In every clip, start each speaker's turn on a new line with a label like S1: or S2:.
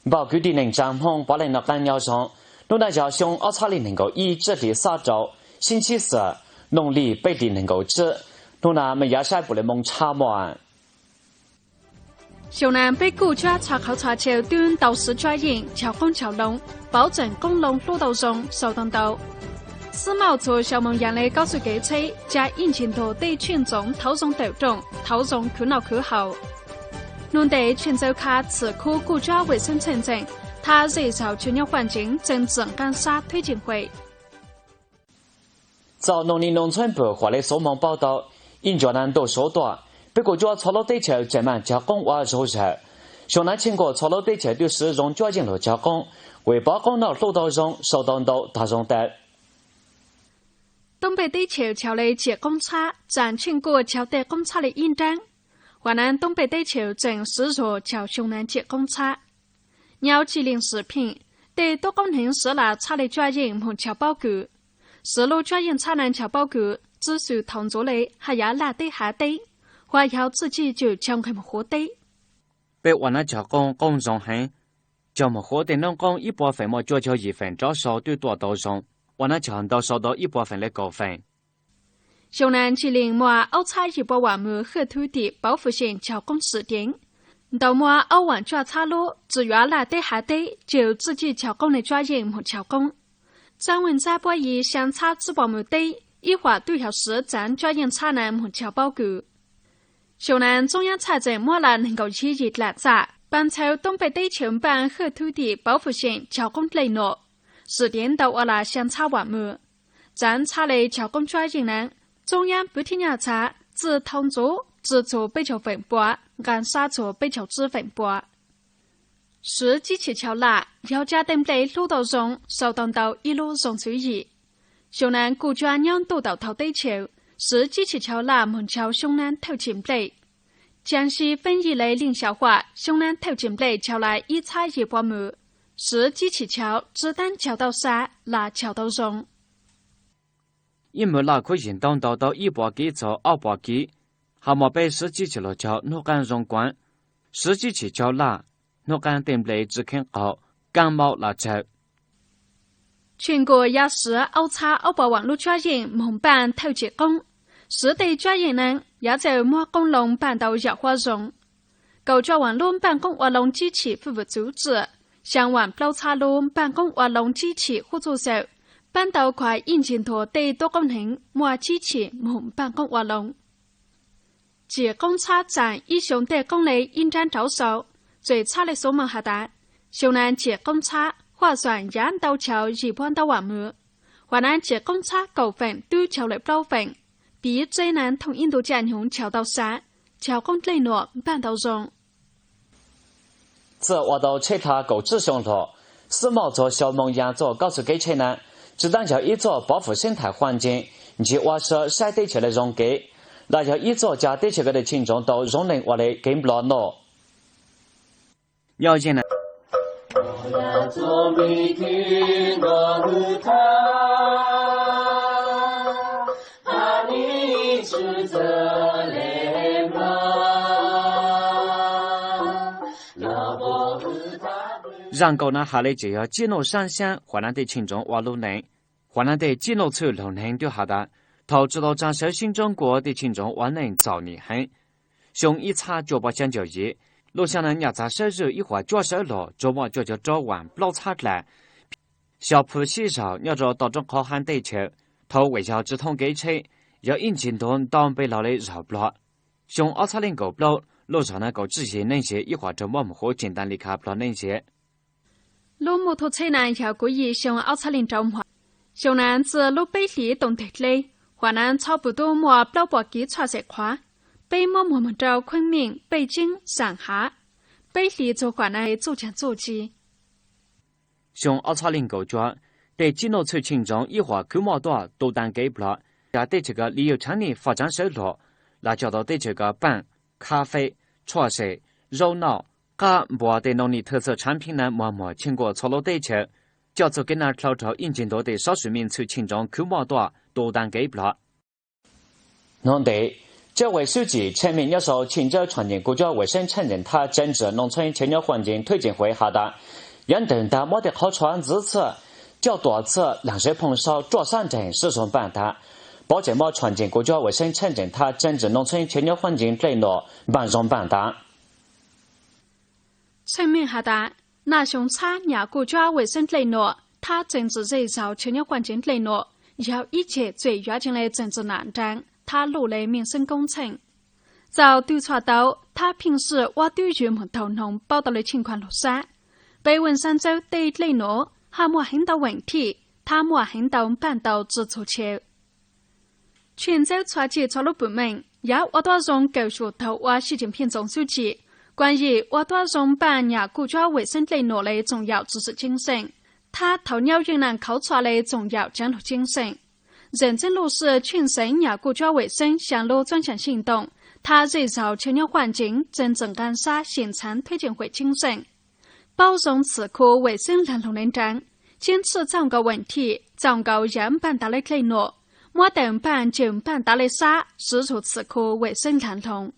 S1: 报决定能帐篷把人的干鸟上，农大家兄奥查里能够以这里撒招，星期四农历北地能够吃，农那没压晒不能蒙查满。
S2: 小南被雇抓查考查桥端到时抓人，桥公桥龙，保证公龙路道中受当到。司贸做小梦人类告诉记者，加引擎头对群众投送斗中，投送苦恼苦后。农地泉州卡此库雇抓卫生城镇，他热潮全鸟环境正整干沙推进会。
S1: 早农林农村部话的苏梦报道，因较难度缩短，不过就操劳对球正满加工瓦肉肉，上南经过操劳对球对使用加进路加工，为包工脑路道中受到到大众的。
S2: 东北地区桥类解公差，展全国桥带公差的印章。华南东北地区正使用桥胸南解公差。鸟吉林食品对多功能使了差类专业和桥包谷，使路专业差南桥包谷，只需同族类还要拉低下低，或要自己就将他们活低。
S1: 被华南加工工种很，将么活的农工一部分么就叫一份招收对多道上。我那强到收到一部分的高分。
S2: 小南吉林末奥差一波万亩和土地保护县桥工试点，到末奥万抓差路，只要拉低下低，就自己桥工的专业和桥工。张文在波以相差只保亩地，一会对小时占专业差南和桥包谷。小南中央财政末来能够起日拉杂，办筹东北地区办和土地保护县桥工类诺。试点到我啦相差万亩，咱差类桥工专业呢，中央不听要查，自同族自做被求分拨，按杀做被求之分拨。是机器桥啦，要加登类路道中，受当到一路上注意。小南古专央都到头地球，是机器桥啦门桥胸南头进类。江西分一类林小华胸南头进类桥来一差一百亩。是机器桥，只单桥到沙，拉桥到中。
S1: 因为那可引导到100几到200几，还没被实际去了桥，我敢容关，实际去桥拉，我敢定来只肯高，感冒拉车。
S2: 全国也是奥差200万路专业蒙办头结工，实地专业呢，也在莫公龙办到药花中，高专网路办公瓦龙机器服务组织。向往标差路办公瓦龙机器合作社，搬到快引擎头对多功能莫机器蒙办公瓦龙。解工差站以上的工类应展招收，最差的数目下达，小南解工差划算沿道桥200到万亩，华南解工差9份都桥类标份，比最南同印度占用桥到山，桥工类诺办到中。
S1: 这我到其他购置上头，司贸做小梦样做告诉给钱呢，只当叫一做保护生态环境，即我说晒地球的容给，那叫一做加地球的群众都容能我的跟不了喏。了解呢。然后呢，下来就要记录上线华南的群众网络内，华南的记录出路内就好的，头知道展示新中国的群众网内造你很，熊一查就把讲究一，路上呢要在收入一会抓收了，周末就找完不查来，小铺洗手要着到中考汉地球，头为校直通给车，要引进东当被老的绕不了，熊二查零够不了，路上呢够这些那些一会周末么好简单离开不了那些。
S2: 路摩托车呢要故意向奥查林招募，小南自路北里动地里，华南差不多莫200几差石块，北莫们招昆明、北京、上海，北里做华南做强做基。
S1: 向奥查林够抓，对基诺村群众一会口毛多都当给不了，也对这个旅游产业发展收入，那叫到对这个板、咖啡、茶色、肉脑。噶莫的农业特色产品呢，默全国操劳对策，叫做跟那跳槽引进多的少数民族群众口毛多，多当给不了。农地这位书记陈明要受青州传进国家卫生承认他整治农村青年环境推进会下的，认定的没得好传支持，较多次冷水碰烧抓山镇始终办的，保证没传进国家卫生承认他整治农村青年环境内诺办中办的。
S2: 陈明下的，那熊差nhà国家卫生内诺，他整治这一招青年环境内诺，要一切最要紧的政治难战。他努力民生工程，照调查到，他平时我对于门头农报道的情况如下：被文山州对内诺，还没很多问题，他没很多办到指出去。泉州抓起抓路部门，要我多用狗血头我习近平总书记关于我多用办nhà国家卫生内诺的重要指示精神，他头鸟云南考察的重要监督精神。认真落实全省nhà国家卫生向路专项行动，他热照青年环境真正干啥现场推进会精神，保容刺库卫生蓝龙认证，坚持掌握问题，掌握样板大的内诺，没得办就办大的啥，四处刺库卫生蓝龙，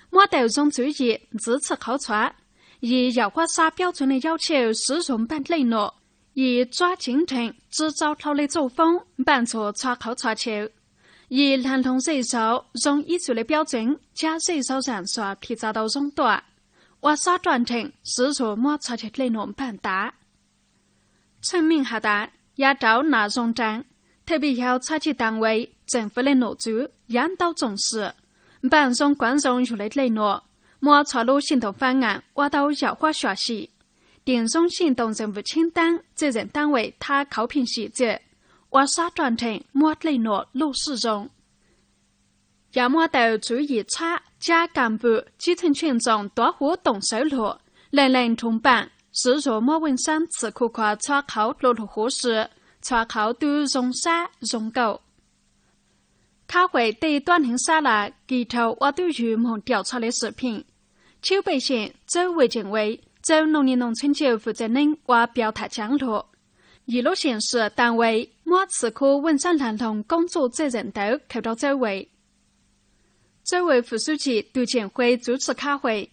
S2: 没得种注意支持考察，以要花啥标准的要求适用办内诺。以抓进程制造头的作风办作抓考察球，以蓝龙热烧用艺术的标准加热烧燃刷提早到中段，挖沙转程是做摩擦切内容办大。陈明下达也照那容站，特别要采取单位政府的挪主引导重视，办容观众入内内容，摩擦路行动方案挖到要花学习。定中行动任务清单责任单位他考评细则，挖沙转程莫内诺落实中。要么到注意差加干部基层群众多活动收入，人人同办，是若莫文山刺库夸抓考落入合适，抓考都容沙容狗。开会对短听沙拉记头我对于某调查的视频，丘北县周卫健委州农林农村局负责人或表态降落，一路县市单位莫刺库文山蓝龙工作责任都扣到周围。周围副书记杜建辉主持开会，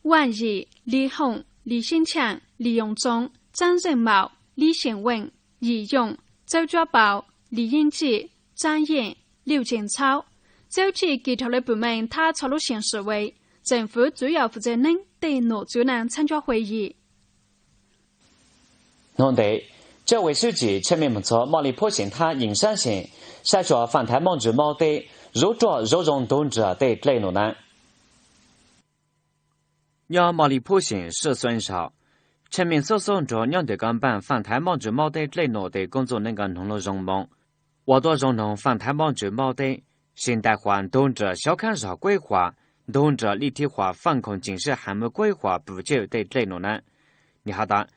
S2: 王毅、李红、李新强、李永忠、张仁茂、李显文、易勇、周家宝、李英吉、张燕、刘建超，周级记头的部门他插入县市委政府主要负责人对挪主南参加会议。
S1: 农地，这位书记陈明不错，毛里坡县他营山县筛选反台蒙住毛的入着肉容动者的内容呢。要毛里坡县市村上，陈明所送着两队干办反台蒙住毛的内容的工作能够弄了容梦，我多容弄反台蒙住毛的现代化动者小看少规划。动者立体化防控建设项目规划不久的内容呢？你好的，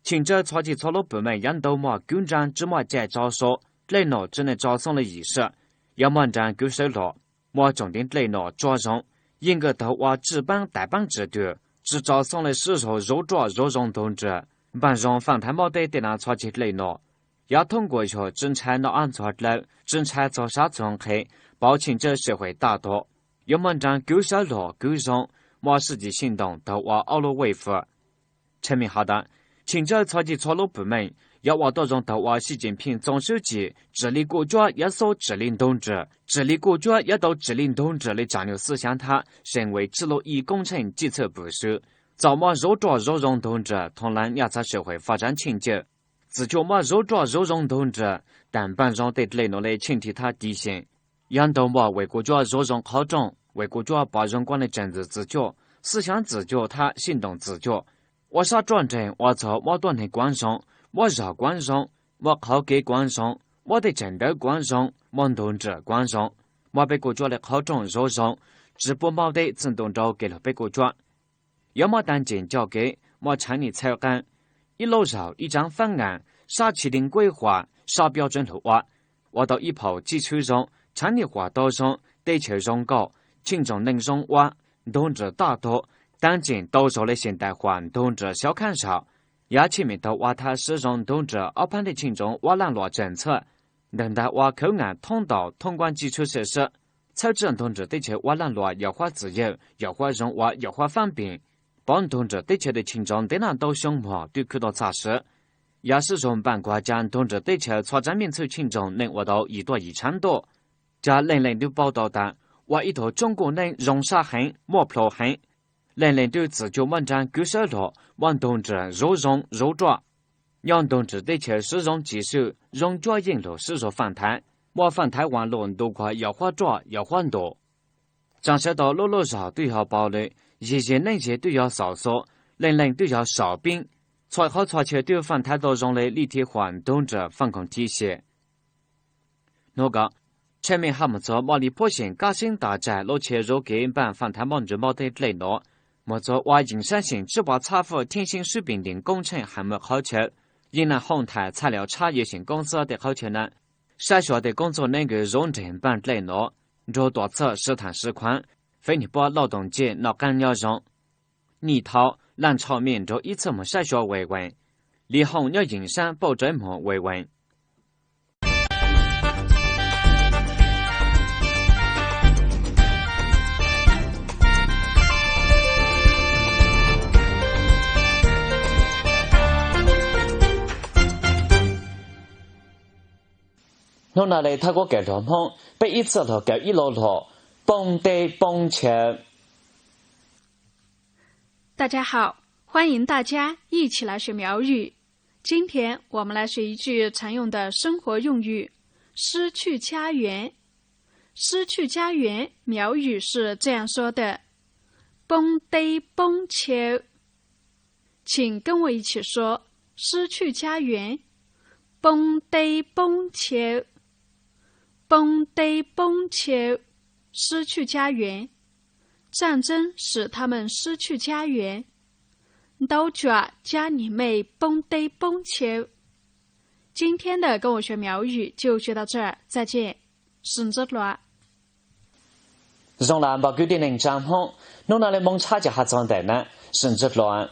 S1: 请这超级操路部门引导么军长芝麻节招说，内容只能招送的意识，要么站够收入，么重点内容着重，应该都往值班代班制度，只招送的时候肉抓肉容动者，办容防台毛的那超级内容，要通过学侦查那安全楼，侦查做啥综合，保请这社会大多。要么将够收入够容，么实际行动都往奥路维护。陈明好的，请这超级操路部门要往多种都往习近平总书记治理国家也所治理动者，治理国家也都治理动者的战略思想，他身为指路一工程基础部署，早么肉抓肉容动者，同然压在社会发展前景，自觉么肉抓肉容动者，但办上对内容的前提他底线。引导我为国家肉容好重，为国家把人管的政治自觉、思想自觉，他行动自觉。我啥转正，我操，我短的关上，我绕关上，我靠给关上，我的战斗关上，我动者关上，我被国家的好重肉容，直播毛的自动交给了被国家。要么单件交给我参与草案，一路绕一张方案，啥起定规划，啥标准路挖，我到一炮基础上。产业化当中地球容高，群众能容挖，动者大多，当今多数的现代化动者小看少，也前面的挖他使用动者二盘的群众挖拦落政策，能在挖口岸通道通关基础设施，草治同志对其瓦兰罗要花自由，要花荣华，要花方便，帮同志对其的群众对那都凶迫对看到查实。也是从办国家同志对其错占民族群众能获到1多1000多。加人人都报道的，我一头中国人容杀恨、莫票恨，人人都自救网站举手了，王同志肉容肉抓，杨同志对其使用技术，用脚引路使用反弹，我反弹网络都快要花抓要还多。张学到路路上都要暴力，一些那些都要扫索，人人都要哨兵。才好才去对反弹到用来立体化同志反抗体系。那个全面还没做毛利坡县嘉兴大寨落切入给办反弹网主毛的内容，没做外营山县只把财富天星水平等工程还没好求，云南红台材料产业性公司的好求呢，筛选的工作能够认真办内容，若多次试探实况，非你把劳动节闹干要用，泥套。南朝民族以怎么筛选为文，李红要营山保证么为文。我那里他个给罗梦，被一次头给一箩箩，蹦得蹦起。
S2: 大家好，欢迎大家一起来学苗语。今天我们来学一句常用的生活用语“失去家园”。失去家园，苗语是这样说的：蹦得蹦秋。请跟我一起说：失去家园，蹦得蹦秋，蹦得蹦秋，失去家园。战争使他们失去家园，都抓家里妹蹦得蹦秋。今天的跟我学苗语就学到这儿，再见。顺着来。
S1: 让南把决定能掌控，弄那来蒙差价还装的呢，顺着来。